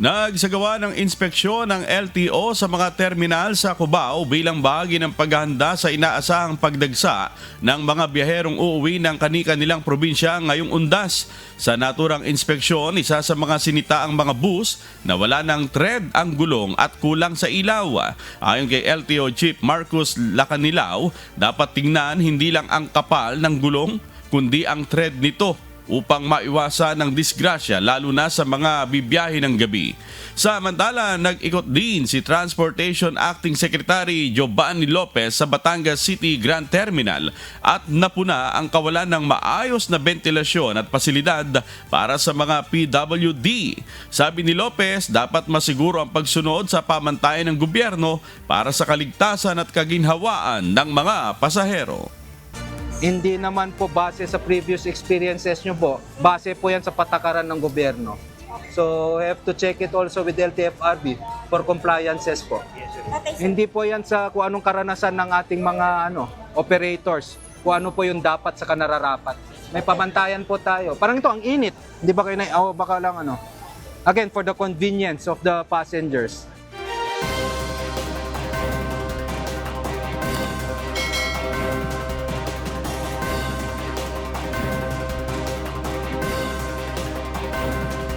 Nagsagawa ng inspeksyon ng LTO sa mga terminal sa Cubao bilang bahagi ng paghahanda sa inaasahang pagdagsa ng mga biyaherong uuwi ng kani-kanilang probinsya ngayong Undas. Sa naturang inspeksyon, isa sa mga sinitaang mga bus na wala ng tread ang gulong at kulang sa ilaw. Ayon kay LTO Chief Marcus Lacanilao, dapat tingnan hindi lang ang kapal ng gulong kundi ang tread nito upang maiwasan ng disgrasya lalo na sa mga bibiyahe ng gabi. Samantala, nag-ikot din si Transportation Acting Secretary Giovanni Lopez sa Batangas City Grand Terminal at napuna ang kawalan ng maayos na ventilasyon at pasilidad para sa mga PWD. Sabi ni Lopez, dapat masiguro ang pagsunod sa pamantayan ng gobyerno para sa kaligtasan at kaginhawaan ng mga pasahero. Hindi naman po base sa previous experiences nyo po. Base po yan sa patakaran ng gobyerno. So, we have to check it also with LTFRB for compliances po. Hindi po yan sa kung anong karanasan ng ating mga operators. Kung ano po yung dapat sa kanararapat. May pamantayan po tayo. Parang ito, ang init. Hindi ba kayo baka lang Again, for the convenience of the passengers.